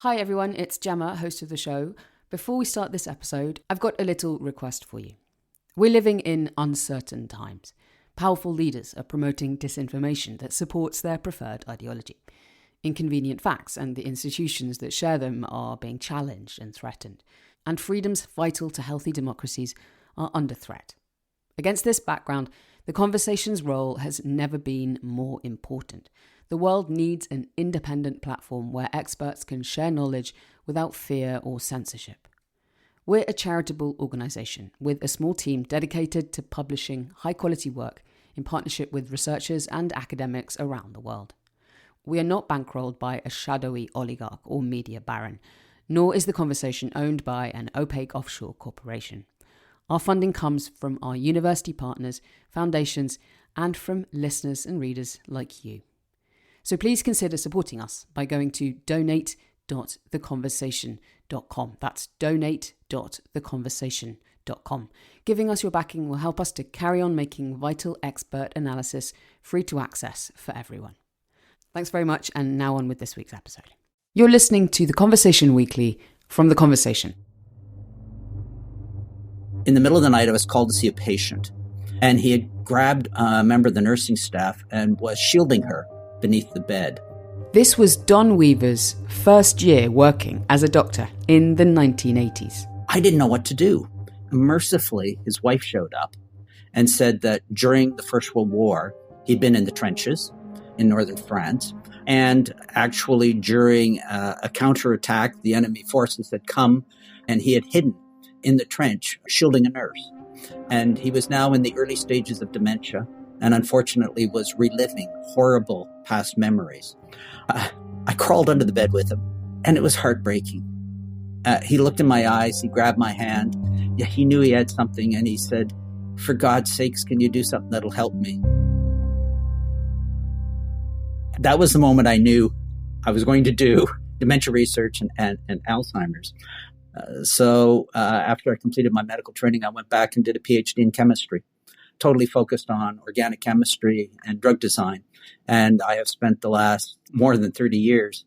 Hi everyone, it's Gemma, host of the show. Before we start this episode, I've got a little request for you. We're living in uncertain times. Powerful leaders are promoting disinformation that supports their preferred ideology. Inconvenient facts and the institutions that share them are being challenged and threatened. And freedoms vital to healthy democracies are under threat. Against this background, the conversation's role has never been more important. The world needs an independent platform where experts can share knowledge without fear or censorship. We're a charitable organisation with a small team dedicated to publishing high-quality work in partnership with researchers and academics around the world. We are not bankrolled by a shadowy oligarch or media baron, nor is the conversation owned by an opaque offshore corporation. Our funding comes from our university partners, foundations, and from listeners and readers like you. So please consider supporting us by going to donate.theconversation.com. That's donate.theconversation.com. Giving us your backing will help us to carry on making vital expert analysis free to access for everyone. Thanks very much, and now on with this week's episode. You're listening to The Conversation Weekly from The Conversation. In the middle of the night, I was called to see a patient, and he had grabbed a member of the nursing staff and was shielding her beneath the bed. This was Don Weaver's first year working as a doctor in the 1980s. I didn't know what to do. Mercifully, his wife showed up and said that during the First World War, he'd been in the trenches in northern France, and actually during a counterattack, the enemy forces had come and he had hidden in the trench, shielding a nurse. And he was now in the early stages of dementia, and unfortunately was reliving horrible past memories. I crawled under the bed with him, and it was heartbreaking. He looked in my eyes, he grabbed my hand. Yeah, he knew he had something, and he said, "For God's sakes, can you do something that'll help me?" That was the moment I knew I was going to do dementia research and Alzheimer's. So after I completed my medical training, I went back and did a PhD in chemistry. Totally focused on organic chemistry and drug design. And I have spent the last more than 30 years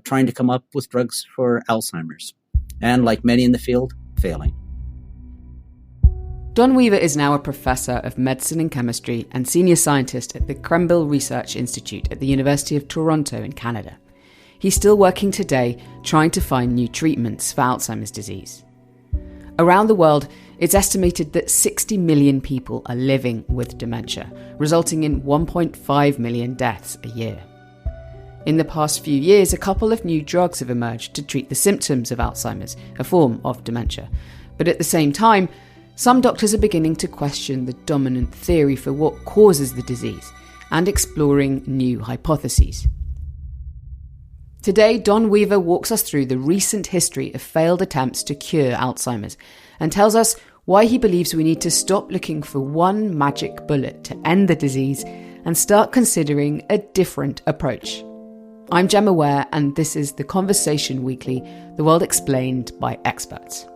trying to come up with drugs for Alzheimer's. And like many in the field, failing. Don Weaver is now a professor of medicine and chemistry and senior scientist at the Krembil Research Institute at the University of Toronto in Canada. He's still working today trying to find new treatments for Alzheimer's disease. Around the world, it's estimated that 60 million people are living with dementia, resulting in 1.5 million deaths a year. In the past few years, a couple of new drugs have emerged to treat the symptoms of Alzheimer's, a form of dementia. But at the same time, some doctors are beginning to question the dominant theory for what causes the disease and exploring new hypotheses. Today, Don Weaver walks us through the recent history of failed attempts to cure Alzheimer's and tells us why he believes we need to stop looking for one magic bullet to end the disease and start considering a different approach. I'm Gemma Ware, and this is The Conversation Weekly, the world explained by experts.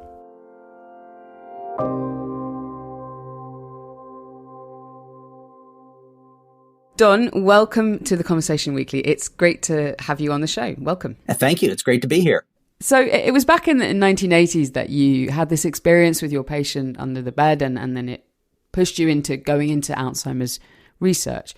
Don, welcome to The Conversation Weekly. It's great to have you on the show. Welcome. Thank you. It's great to be here. So it was back in the 1980s that you had this experience with your patient under the bed, and then it pushed you into going into Alzheimer's research.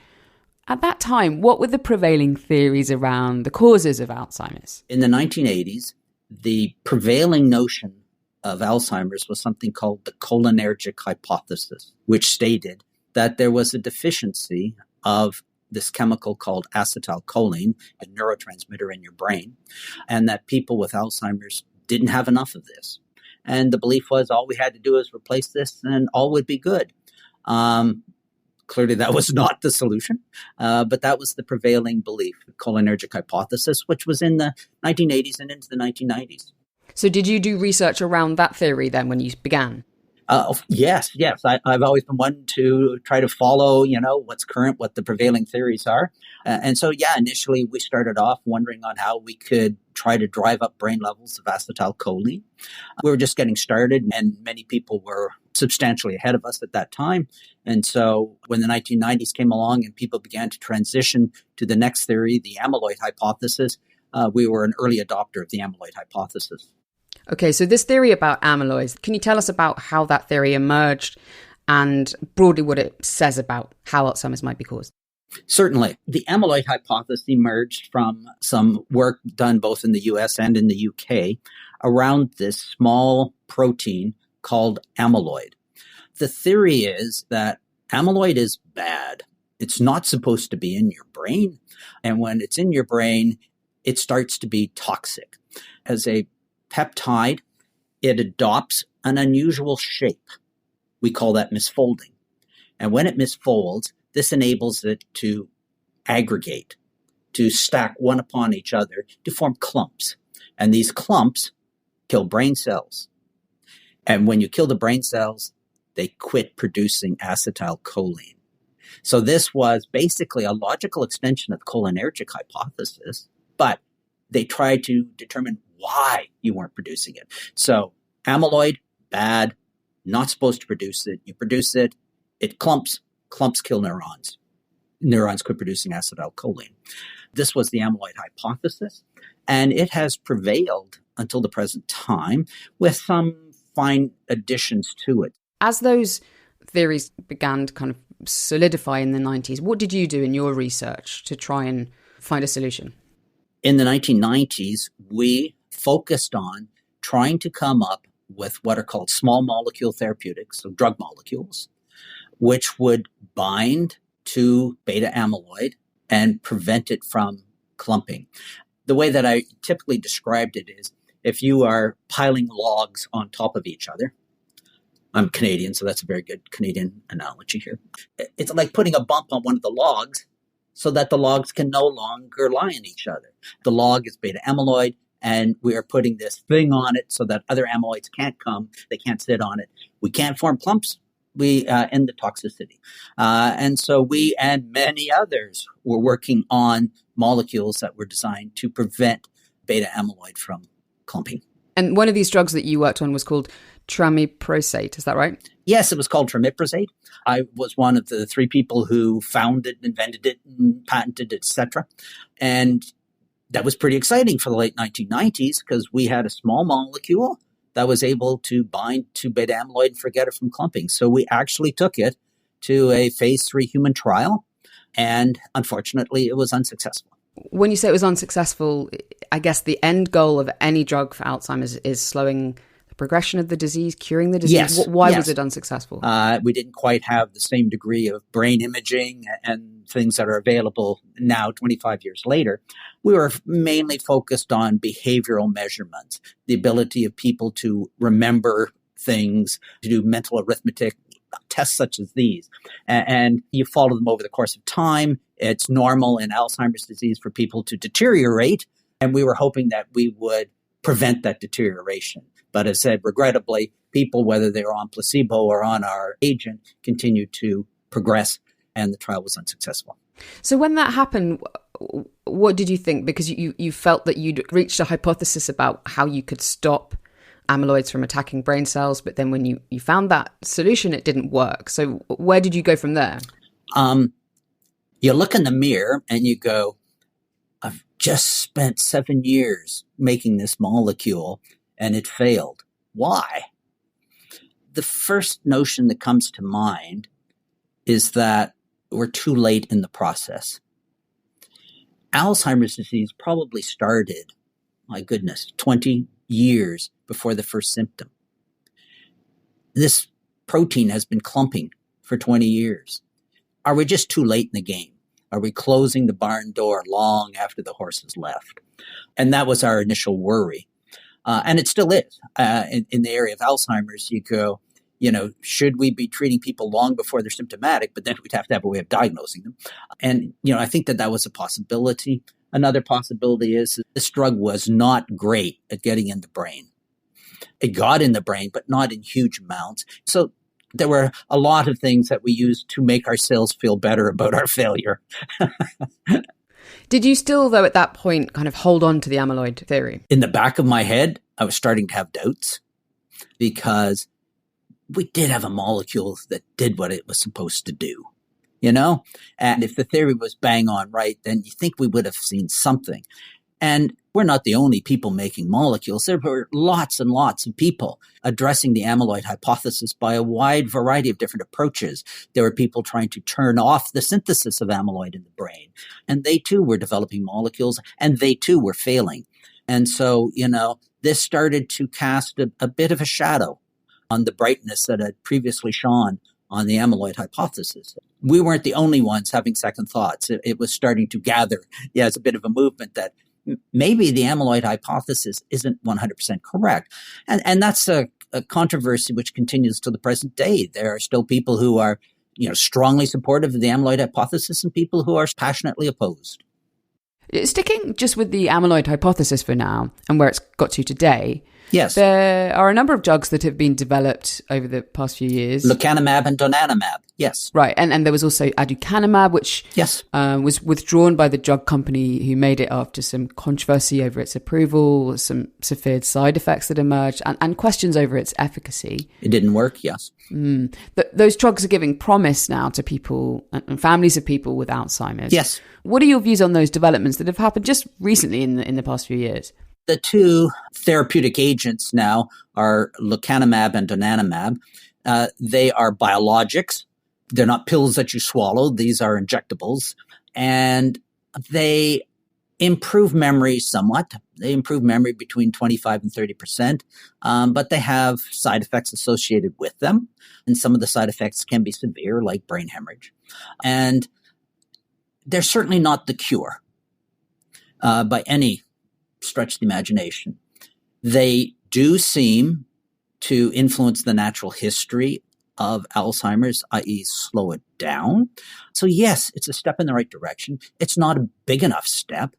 At that time, what were the prevailing theories around the causes of Alzheimer's? In the 1980s, the prevailing notion of Alzheimer's was something called the cholinergic hypothesis, which stated that there was a deficiency of this chemical called acetylcholine, a neurotransmitter in your brain, and that people with Alzheimer's didn't have enough of this. And the belief was all we had to do is replace this and all would be good. Clearly, that was not the solution, but that was the prevailing belief, the cholinergic hypothesis, which was in the 1980s and into the 1990s. So did you do research around that theory then when you began? Yes. I've always been one to try to follow, what's current, what the prevailing theories are. And so, initially we started off wondering on how we could try to drive up brain levels of acetylcholine. We were just getting started, and many people were substantially ahead of us at that time. And so when the 1990s came along and people began to transition to the next theory, the amyloid hypothesis, we were an early adopter of the amyloid hypothesis. Okay, so this theory about amyloid, can you tell us about how that theory emerged and broadly what it says about how Alzheimer's might be caused? Certainly. The amyloid hypothesis emerged from some work done both in the US and in the UK around this small protein called amyloid. The theory is that amyloid is bad. It's not supposed to be in your brain. And when it's in your brain, it starts to be toxic. As a peptide, it adopts an unusual shape. We call that misfolding. And when it misfolds, this enables it to aggregate, to stack one upon each other, to form clumps. And these clumps kill brain cells. And when you kill the brain cells, they quit producing acetylcholine. So this was basically a logical extension of the cholinergic hypothesis, but they tried to determine why you weren't producing it. So amyloid, bad, not supposed to produce it. You produce it, it clumps kill neurons. Neurons quit producing acetylcholine. This was the amyloid hypothesis, and it has prevailed until the present time with some fine additions to it. As those theories began to kind of solidify in the 90s, what did you do in your research to try and find a solution? In the 1990s, we focused on trying to come up with what are called small molecule therapeutics, so drug molecules, which would bind to beta-amyloid and prevent it from clumping. The way that I typically described it is if you are piling logs on top of each other. I'm Canadian, so that's a very good Canadian analogy here. It's like putting a bump on one of the logs so that the logs can no longer lie on each other. The log is beta-amyloid, and we are putting this thing on it so that other amyloids can't come. They can't sit on it. We can't form clumps. We end the toxicity. And so we and many others were working on molecules that were designed to prevent beta-amyloid from clumping. And one of these drugs that you worked on was called tramiprosate, is that right? Yes, it was called tramiprosate. I was one of the three people who found it, invented it, and patented it, etc. And that was pretty exciting for the late 1990s because we had a small molecule that was able to bind to beta-amyloid and forget it from clumping. So we actually took it to a phase 3 human trial, and unfortunately, it was unsuccessful. When you say it was unsuccessful, I guess the end goal of any drug for Alzheimer's is slowing the progression of the disease, curing the disease. Yes. Why was it unsuccessful? We didn't quite have the same degree of brain imaging and things that are available now, 25 years later. We were mainly focused on behavioral measurements, the ability of people to remember things, to do mental arithmetic, tests such as these. And you follow them over the course of time. It's normal in Alzheimer's disease for people to deteriorate. And we were hoping that we would prevent that deterioration. But as said, regrettably, people, whether they were on placebo or on our agent, continued to progress, and the trial was unsuccessful. So when that happened, what did you think? Because you felt that you'd reached a hypothesis about how you could stop amyloids from attacking brain cells, but then when you found that solution, it didn't work. So where did you go from there? You look in the mirror and you go, I've just spent 7 years making this molecule and it failed. Why? The first notion that comes to mind is that we're too late in the process. Alzheimer's disease probably started, my goodness, 20 years before the first symptom. This protein has been clumping for 20 years. Are we just too late in the game? Are we closing the barn door long after the horse has left? And that was our initial worry. And it still is. In the area of Alzheimer's, you go, should we be treating people long before they're symptomatic? But then we'd have to have a way of diagnosing them. And, I think that was a possibility. Another possibility is this drug was not great at getting in the brain. It got in the brain, but not in huge amounts. So there were a lot of things that we used to make ourselves feel better about our failure. Did you still, though, at that point, kind of hold on to the amyloid theory? In the back of my head, I was starting to have doubts because we did have a molecule that did what it was supposed to do, And if the theory was bang on right, then you think we would have seen something. And we're not the only people making molecules. There were lots and lots of people addressing the amyloid hypothesis by a wide variety of different approaches. There were people trying to turn off the synthesis of amyloid in the brain. And they too were developing molecules, and they too were failing. And so, this started to cast a bit of a shadow on the brightness that had previously shone on the amyloid hypothesis. We weren't the only ones having second thoughts. It was starting to gather, as a bit of a movement that maybe the amyloid hypothesis isn't 100% correct. And that's a controversy which continues to the present day. There are still people who are, strongly supportive of the amyloid hypothesis and people who are passionately opposed. Sticking just with the amyloid hypothesis for now and where it's got to today, yes, there are a number of drugs that have been developed over the past few years. Lecanemab and donanemab, yes. Right, and there was also aducanumab, which yes. Was withdrawn by the drug company who made it after some controversy over its approval, some severe side effects that emerged, and questions over its efficacy. It didn't work, yes. Those drugs are giving promise now to people and families of people with Alzheimer's. Yes. What are your views on those developments that have happened just recently in the past few years? The two therapeutic agents now are lecanemab and donanemab. They are biologics. They're not pills that you swallow. These are injectables. And they improve memory somewhat. They improve memory between 25 and 30%, but they have side effects associated with them. And some of the side effects can be severe, like brain hemorrhage. And they're certainly not the cure by any stretch of the imagination. They do seem to influence the natural history of Alzheimer's, i.e. slow it down. So yes, it's a step in the right direction. It's not a big enough step.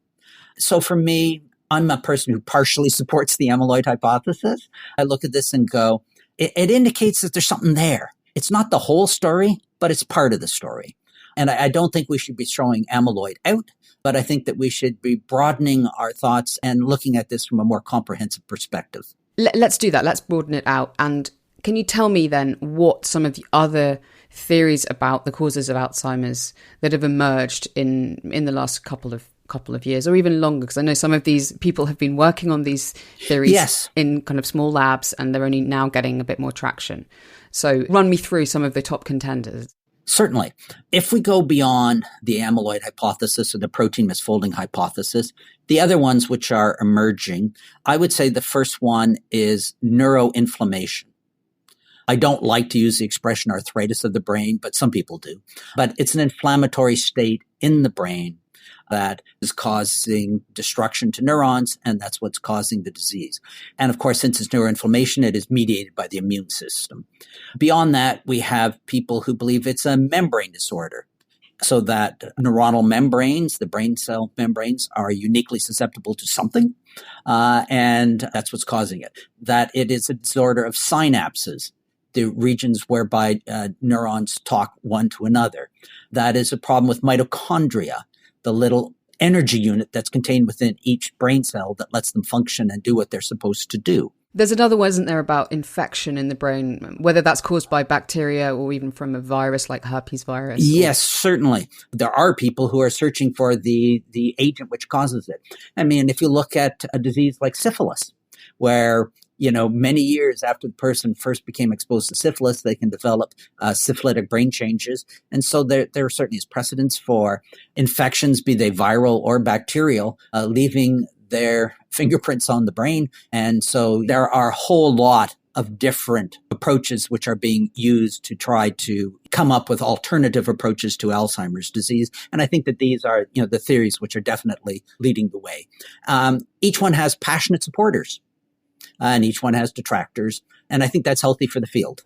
So for me, I'm a person who partially supports the amyloid hypothesis. I look at this and go, it indicates that there's something there. It's not the whole story, but it's part of the story. And I don't think we should be throwing amyloid out, but I think that we should be broadening our thoughts and looking at this from a more comprehensive perspective. Let's do that. Let's broaden it out. And can you tell me then what some of the other theories about the causes of Alzheimer's that have emerged in the last couple of years or even longer? Because I know some of these people have been working on these theories in kind of small labs and they're only now getting a bit more traction. So run me through some of the top contenders. Certainly. If we go beyond the amyloid hypothesis or the protein misfolding hypothesis, the other ones which are emerging, I would say the first one is neuroinflammation. I don't like to use the expression arthritis of the brain, but some people do. But it's an inflammatory state in the brain that is causing destruction to neurons, and that's what's causing the disease. And of course, since it's neuroinflammation, it is mediated by the immune system. Beyond that, we have people who believe it's a membrane disorder, so that neuronal membranes, the brain cell membranes, are uniquely susceptible to something, and that's what's causing it. That it is a disorder of synapses, the regions whereby neurons talk one to another. That is a problem with mitochondria, the little energy unit that's contained within each brain cell that lets them function and do what they're supposed to do. There's another one, isn't there, about infection in the brain, whether that's caused by bacteria or even from a virus like herpes virus? Yes, certainly. There are people who are searching for the agent which causes it. I mean, if you look at a disease like syphilis, where many years after the person first became exposed to syphilis, they can develop syphilitic brain changes. And so there certainly is precedence for infections, be they viral or bacterial, leaving their fingerprints on the brain. And so there are a whole lot of different approaches which are being used to try to come up with alternative approaches to Alzheimer's disease. And I think that these are, the theories which are definitely leading the way. Each one has passionate supporters. And each one has detractors. And I think that's healthy for the field.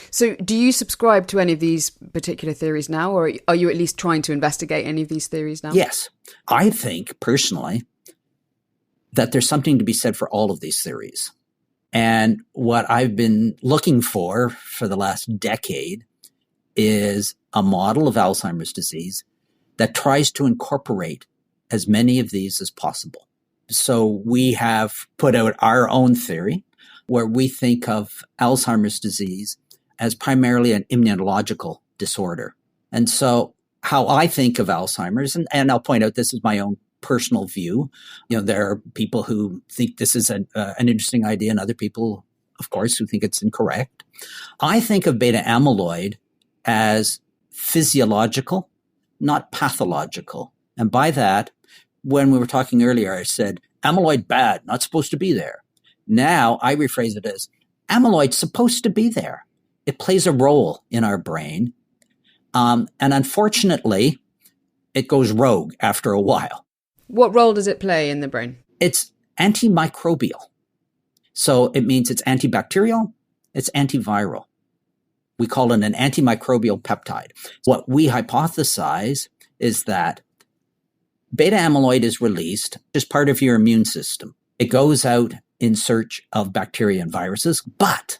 So do you subscribe to any of these particular theories now, or are you at least trying to investigate any of these theories now? Yes. I think, personally, that there's something to be said for all of these theories. And what I've been looking for the last decade is a model of Alzheimer's disease that tries to incorporate as many of these as possible. So we have put out our own theory where we think of Alzheimer's disease as primarily an immunological disorder. And so how I think of Alzheimer's, and I'll point out this is my own personal view. There are people who think this is an interesting idea, and other people, of course, who think it's incorrect. I think of beta amyloid as physiological, not pathological. And by that, when we were talking earlier, I said, amyloid bad, not supposed to be there. Now I rephrase it as amyloid's supposed to be there. It plays a role in our brain. And unfortunately, it goes rogue after a while. What role does it play in the brain? It's antimicrobial. So it means it's antibacterial, it's antiviral. We call it an antimicrobial peptide. What we hypothesize is that beta amyloid is released as part of your immune system. It goes out in search of bacteria and viruses, but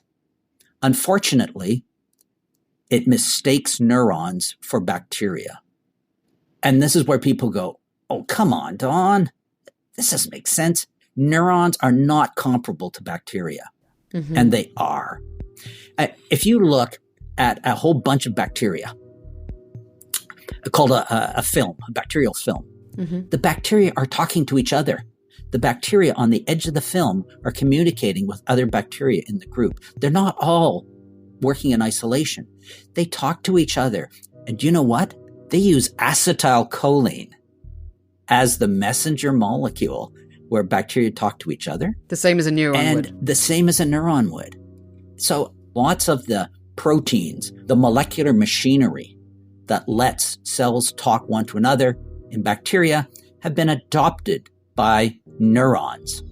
unfortunately, it mistakes neurons for bacteria. And this is where people go, oh, come on, Don. This doesn't make sense. Neurons are not comparable to bacteria. Mm-hmm. And they are. If you look at a whole bunch of bacteria, called a film, a bacterial film, mm-hmm. the bacteria are talking to each other. The bacteria on the edge of the film are communicating with other bacteria in the group. They're not all working in isolation. They talk to each other. And do you know what? They use acetylcholine as the messenger molecule where bacteria talk to each other. The same as a neuron would. And the same as a neuron would. So lots of the proteins, the molecular machinery that lets cells talk one to another in bacteria have been adopted by neurons.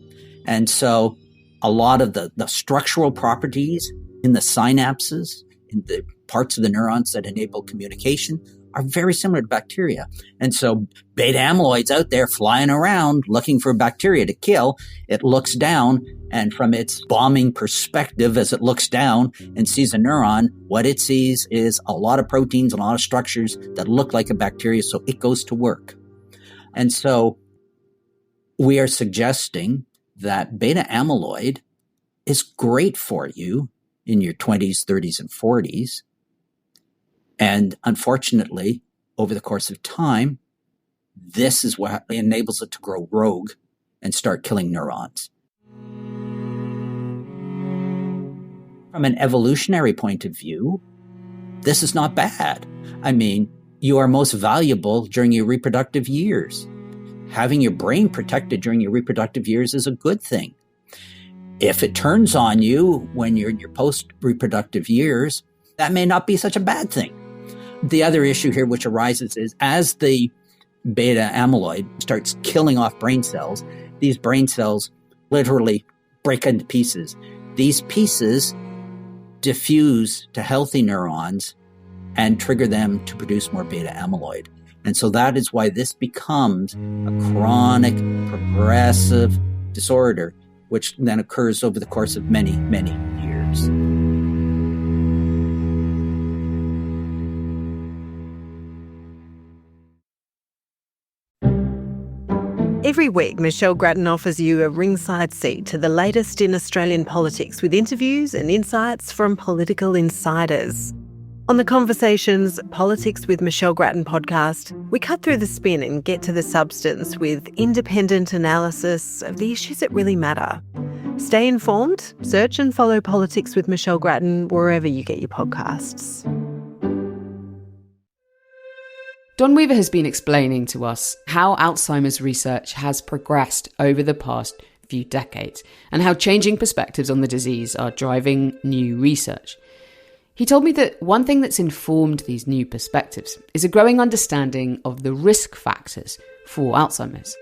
And so a lot of the structural properties in the synapses, in the parts of the neurons that enable communication, are very similar to bacteria. And so beta amyloid's out there flying around looking for bacteria to kill. It looks down, and from its bombing perspective, as it looks down and sees a neuron, what it sees is a lot of proteins, a lot of structures that look like a bacteria, so it goes to work. And so we are suggesting that beta amyloid is great for you in your 20s, 30s, and 40s. And unfortunately, over the course of time, this is what enables it to grow rogue and start killing neurons. From an evolutionary point of view, this is not bad. I mean, you are most valuable during your reproductive years. Having your brain protected during your reproductive years is a good thing. If it turns on you when you're in your post-reproductive years, that may not be such a bad thing. The other issue here which arises is as the beta amyloid starts killing off brain cells, these brain cells literally break into pieces. These pieces diffuse to healthy neurons and trigger them to produce more beta amyloid. And so that is why this becomes a chronic, progressive disorder, which then occurs over the course of many, many years. Every week, Michelle Grattan offers you a ringside seat to the latest in Australian politics with interviews and insights from political insiders. On the Conversations Politics with Michelle Grattan podcast, we cut through the spin and get to the substance with independent analysis of the issues that really matter. Stay informed, search and follow Politics with Michelle Grattan wherever you get your podcasts. Don Weaver has been explaining to us how Alzheimer's research has progressed over the past few decades and how changing perspectives on the disease are driving new research. He told me that one thing that's informed these new perspectives is a growing understanding of the risk factors for Alzheimer's.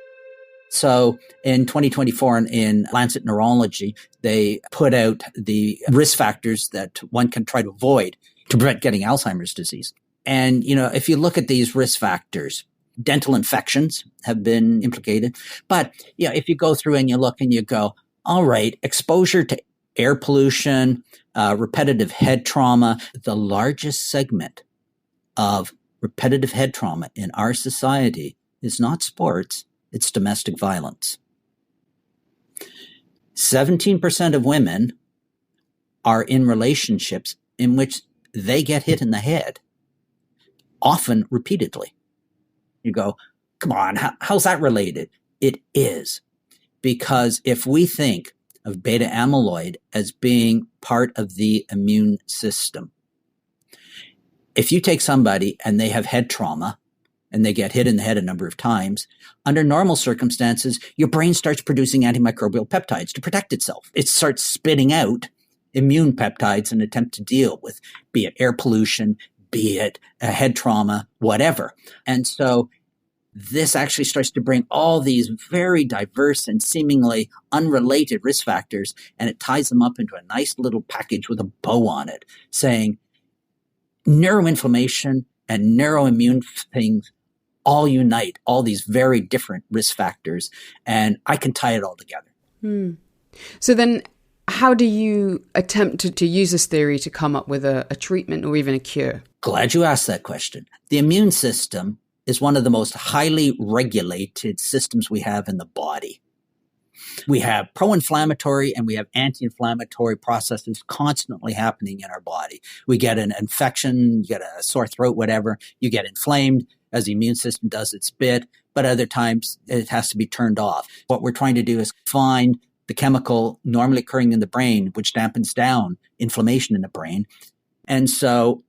So in 2024 in Lancet Neurology, they put out the risk factors that one can try to avoid to prevent getting Alzheimer's disease. And, if you look at these risk factors, dental infections have been implicated. But, if you go through and you look and you go, all right, exposure to air pollution, repetitive head trauma, the largest segment of repetitive head trauma in our society is not sports, it's domestic violence. 17% of women are in relationships in which they get hit in the head, often repeatedly. You go, Come on, how's that related? It is. Because if we think of beta amyloid as being part of the immune system, if you take somebody and they have head trauma and they get hit in the head a number of times, under normal circumstances, your brain starts producing antimicrobial peptides to protect itself. It starts spitting out immune peptides in an attempt to deal with, be it air pollution, be it a head trauma, whatever. And so this actually starts to bring all these very diverse and seemingly unrelated risk factors, and it ties them up into a nice little package with a bow on it, saying neuroinflammation and neuroimmune things all unite all these very different risk factors, and I can tie it all together. So then how do you attempt to use this theory to come up with a treatment or even a cure? Glad you asked that question. The immune system is one of the most highly regulated systems we have in the body. We have pro-inflammatory and we have anti-inflammatory processes constantly happening in our body. We get an infection, you get a sore throat, whatever, you get inflamed as the immune system does its bit, but other times it has to be turned off. What we're trying to do is find the chemical normally occurring in the brain, which dampens down inflammation in the brain. And so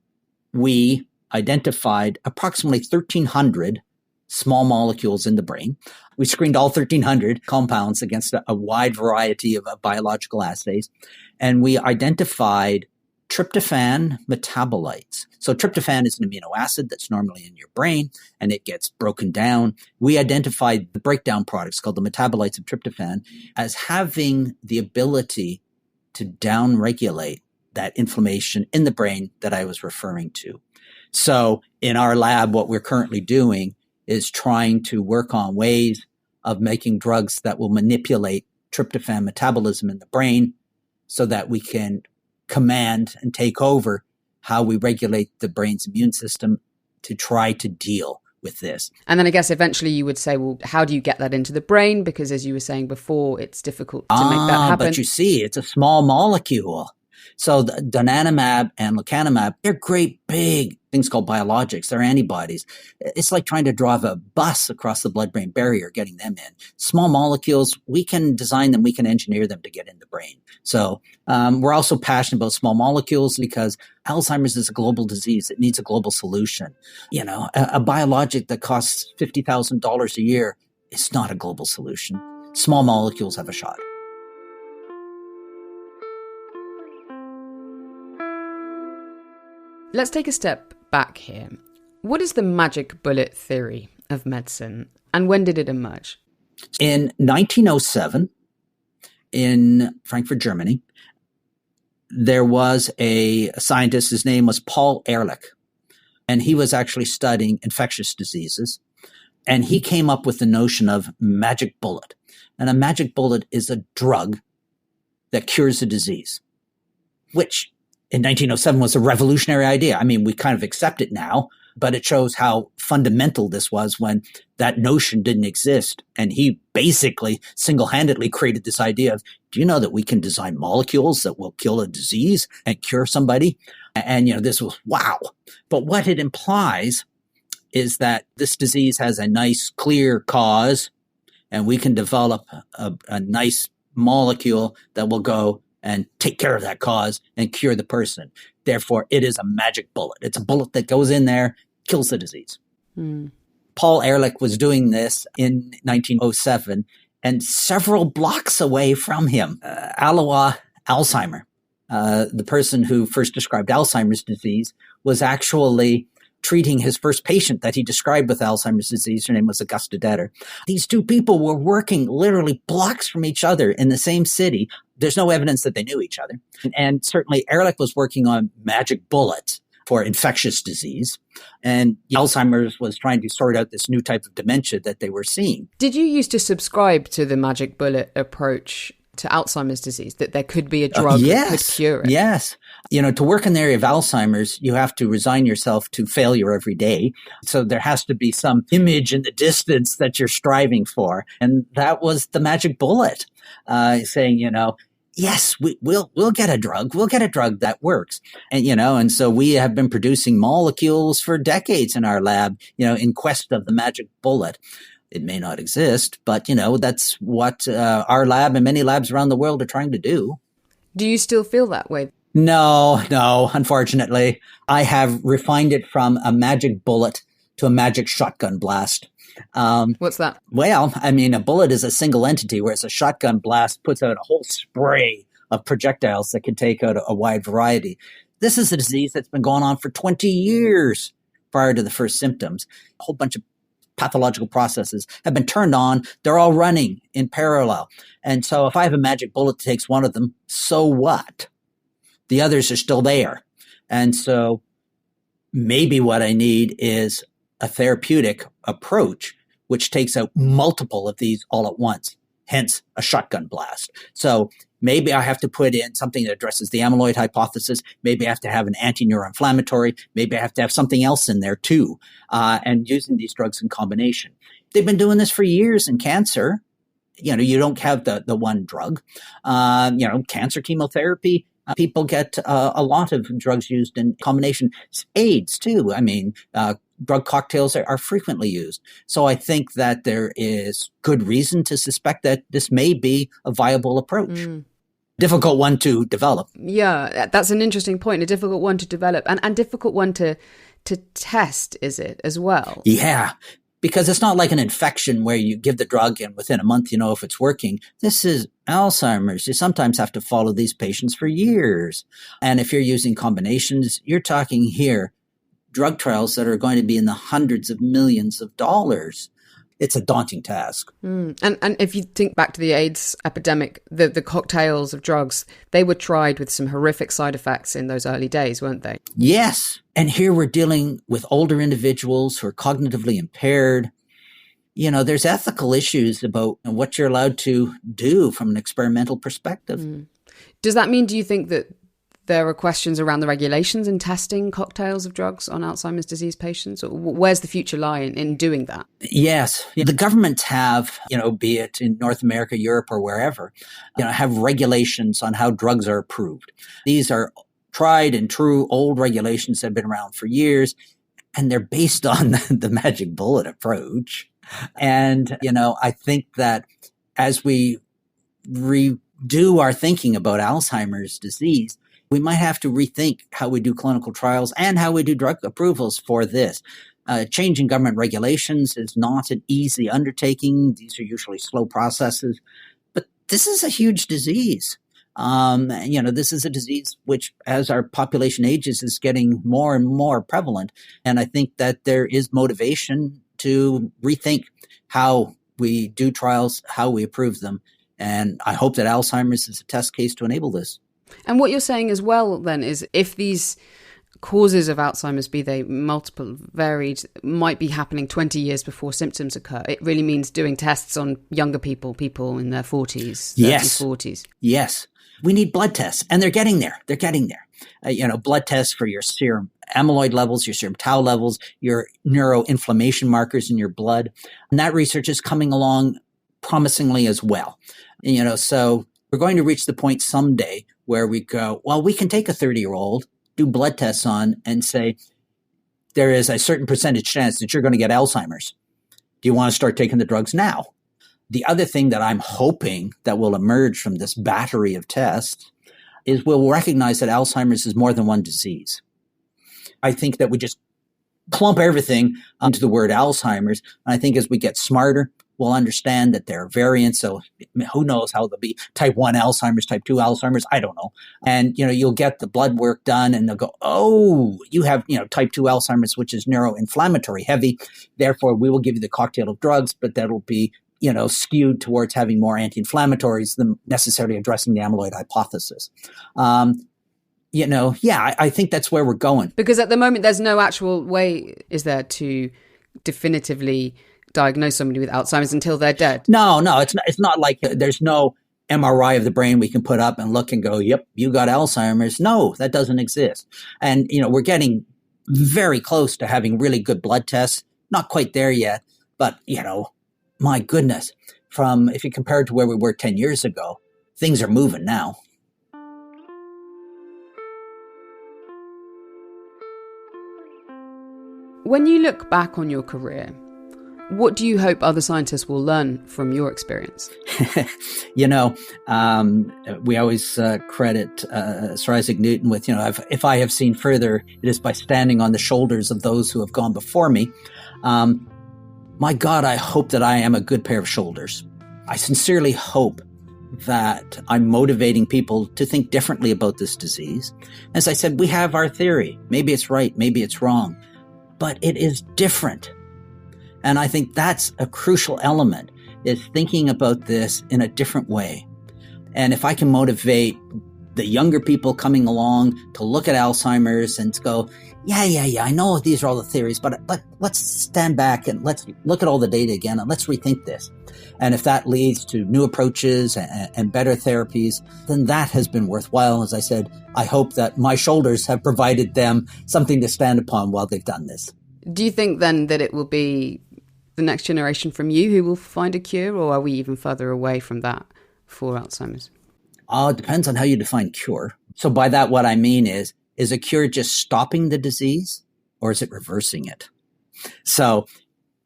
we identified approximately 1,300 small molecules in the brain. We screened all 1,300 compounds against a wide variety of biological assays, and we identified tryptophan metabolites. So tryptophan is an amino acid that's normally in your brain, and it gets broken down. We identified the breakdown products called the metabolites of tryptophan as having the ability to downregulate that inflammation in the brain that I was referring to. So in our lab, what we're currently doing is trying to work on ways of making drugs that will manipulate tryptophan metabolism in the brain so that we can command and take over how we regulate the brain's immune system to try to deal with this. And then I guess eventually you would say, well, how do you get that into the brain? Because as you were saying before, it's difficult to make that happen. But you see, it's a small molecule. So the donanemab and lecanemab, they're great big things called biologics. They're antibodies. It's like trying to drive a bus across the blood-brain barrier, getting them in. Small molecules, we can design them, we can engineer them to get in the brain. So we're also passionate about small molecules because Alzheimer's is a global disease. It needs a global solution. You know, a biologic that costs $50,000 a year is not a global solution. Small molecules have a shot. Let's take a step back here. What is the magic bullet theory of medicine, and when did it emerge? In 1907, in Frankfurt, Germany, there was a scientist, his name was Paul Ehrlich, and he was actually studying infectious diseases, and he came up with the notion of magic bullet. And a magic bullet is a drug that cures a disease, which in 1907 was a revolutionary idea. I mean, we kind of accept it now, but it shows how fundamental this was when that notion didn't exist. And he basically single-handedly created this idea of, do you know that we can design molecules that will kill a disease and cure somebody? And, you know, this was wow. But what it implies is that this disease has a nice, clear cause, and we can develop a nice molecule that will go and take care of that cause and cure the person. Therefore, it is a magic bullet. It's a bullet that goes in there, kills the disease. Paul Ehrlich was doing this in 1907, and several blocks away from him, Alois Alzheimer, the person who first described Alzheimer's disease, was actually treating his first patient that he described with Alzheimer's disease. Her name was Augusta Detter. These two people were working literally blocks from each other in the same city. There's no evidence that they knew each other. And certainly Ehrlich was working on magic bullets for infectious disease. And Alzheimer's was trying to sort out this new type of dementia that they were seeing. Did you used to subscribe to the magic bullet approach to Alzheimer's disease, that there could be a drug that could cure it? Yes. You know, to work in the area of Alzheimer's, you have to resign yourself to failure every day. So there has to be some image in the distance that you're striving for. And that was the magic bullet, saying, you know, yes, we'll get a drug. We'll get a drug that works. And so we have been producing molecules for decades in our lab, in quest of the magic bullet. It may not exist, but, that's what our lab and many labs around the world are trying to do. Do you still feel that way? No, unfortunately. I have refined it from a magic bullet to a magic shotgun blast. What's that? Well, a bullet is a single entity, whereas a shotgun blast puts out a whole spray of projectiles that can take out a wide variety. This is a disease that's been going on for 20 years prior to the first symptoms. A whole bunch of pathological processes have been turned on. They're all running in parallel. And so if I have a magic bullet that takes one of them, so what? The others are still there. And so maybe what I need is a therapeutic approach which takes out multiple of these all at once, hence a shotgun blast. So maybe I have to put in something that addresses the amyloid hypothesis. Maybe I have to have an anti-neuroinflammatory. Maybe I have to have something else in there too, and using these drugs in combination. They've been doing this for years in cancer. You don't have the one drug. Cancer chemotherapy, people get a lot of drugs used in combination. AIDS too. Drug cocktails are frequently used. So I think that there is good reason to suspect that this may be a viable approach. Difficult one to develop. Yeah, that's an interesting point. A difficult one to develop and difficult one to test, is it, as well? Yeah, because it's not like an infection where you give the drug and within a month you know if it's working. This is Alzheimer's. You sometimes have to follow these patients for years. And if you're using combinations, you're talking here drug trials that are going to be in the hundreds of millions of dollars. It's a daunting task. And if you think back to the AIDS epidemic, the cocktails of drugs, they were tried with some horrific side effects in those early days, weren't they? Yes. And here we're dealing with older individuals who are cognitively impaired. There's ethical issues about what you're allowed to do from an experimental perspective. Does that mean, do you think that there are questions around the regulations in testing cocktails of drugs on Alzheimer's disease patients? Or where's the future lie in doing that? Yes. The governments have, be it in North America, Europe, or wherever, have regulations on how drugs are approved. These are tried and true old regulations that have been around for years, and they're based on the magic bullet approach. And, I think that as we redo our thinking about Alzheimer's disease, we might have to rethink how we do clinical trials and how we do drug approvals for this. Changing government regulations is not an easy undertaking. These are usually slow processes. But this is a huge disease. This is a disease which, as our population ages, is getting more and more prevalent. And I think that there is motivation to rethink how we do trials, how we approve them. And I hope that Alzheimer's is a test case to enable this. And what you're saying as well, then, is if these causes of Alzheimer's, be they multiple, varied, might be happening 20 years before symptoms occur, it really means doing tests on younger people in their 40s, 30s, 40s. Yes. We need blood tests, and they're getting there. Blood tests for your serum amyloid levels, your serum tau levels, your neuroinflammation markers in your blood. And that research is coming along promisingly as well. So we're going to reach the point someday where we go, well, we can take a 30-year-old, do blood tests on, and say, there is a certain percentage chance that you're going to get Alzheimer's. Do you want to start taking the drugs now? The other thing that I'm hoping that will emerge from this battery of tests is we'll recognize that Alzheimer's is more than one disease. I think that we just clump everything onto the word Alzheimer's. And I think as we get smarter, we'll understand that there are variants. So who knows how they'll be type 1 Alzheimer's, type 2 Alzheimer's, I don't know. And, you'll get the blood work done and they'll go, oh, you have, type 2 Alzheimer's, which is neuroinflammatory heavy. Therefore, we will give you the cocktail of drugs, but that'll be, skewed towards having more anti-inflammatories than necessarily addressing the amyloid hypothesis. I think that's where we're going. Because at the moment, there's no actual way, is there, to definitively diagnose somebody with Alzheimer's until they're dead? No, it's not like there's no MRI of the brain we can put up and look and go, yep, you got Alzheimer's. No, that doesn't exist. And, we're getting very close to having really good blood tests. Not quite there yet, but, my goodness, if you compare it to where we were 10 years ago, things are moving now. When you look back on your career, what do you hope other scientists will learn from your experience? We always credit Sir Isaac Newton with, if I have seen further, it is by standing on the shoulders of those who have gone before me. My God, I hope that I am a good pair of shoulders. I sincerely hope that I'm motivating people to think differently about this disease. As I said, we have our theory. Maybe it's right, maybe it's wrong, but it is different. And I think that's a crucial element, is thinking about this in a different way. And if I can motivate the younger people coming along to look at Alzheimer's and go, yeah, I know these are all the theories, but let's stand back and let's look at all the data again and let's rethink this. And if that leads to new approaches and better therapies, then that has been worthwhile. As I said, I hope that my shoulders have provided them something to stand upon while they've done this. Do you think then that it will be the next generation from you who will find a cure, or are we even further away from that for Alzheimer's? It depends on how you define cure. So by that, what I mean is a cure just stopping the disease, or is it reversing it? So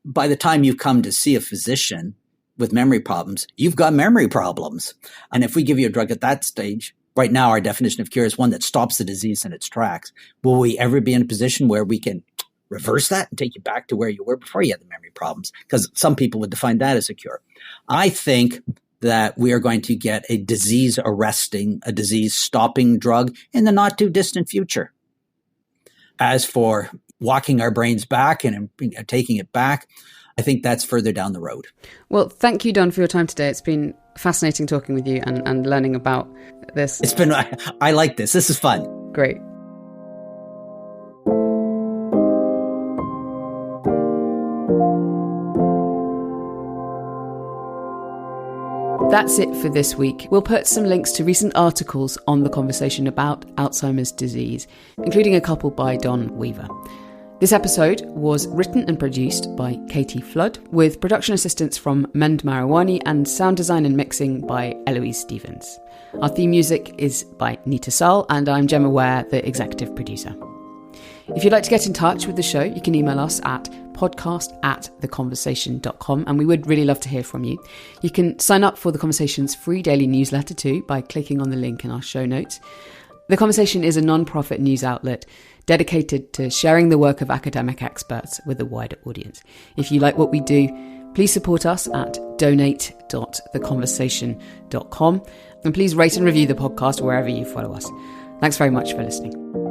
by the time you come to see a physician with memory problems, you've got memory problems. And if we give you a drug at that stage, right now our definition of cure is one that stops the disease in its tracks. Will we ever be in a position where we can reverse that and take you back to where you were before you had the memory problems? Because some people would define that as a cure. I think that we are going to get a disease-arresting, a disease-stopping drug in the not-too-distant future. As for walking our brains back and taking it back, I think that's further down the road. Well, thank you, Don, for your time today. It's been fascinating talking with you and learning about this. I like this. This is fun. Great. That's it for this week. We'll put some links to recent articles on The Conversation about Alzheimer's disease, including a couple by Don Weaver. This episode was written and produced by Katie Flood, with production assistance from Mend Marawani and sound design and mixing by Eloise Stevens. Our theme music is by Nita Saul, and I'm Gemma Ware, the executive producer. If you'd like to get in touch with the show, you can email us at podcast@theconversation.com, and we would really love to hear from you. You can sign up for The Conversation's free daily newsletter too by clicking on the link in our show notes. The Conversation is a non-profit news outlet dedicated to sharing the work of academic experts with a wider audience. If you like what we do, please support us at donate.theconversation.com, and please rate and review the podcast wherever you follow us. Thanks very much for listening.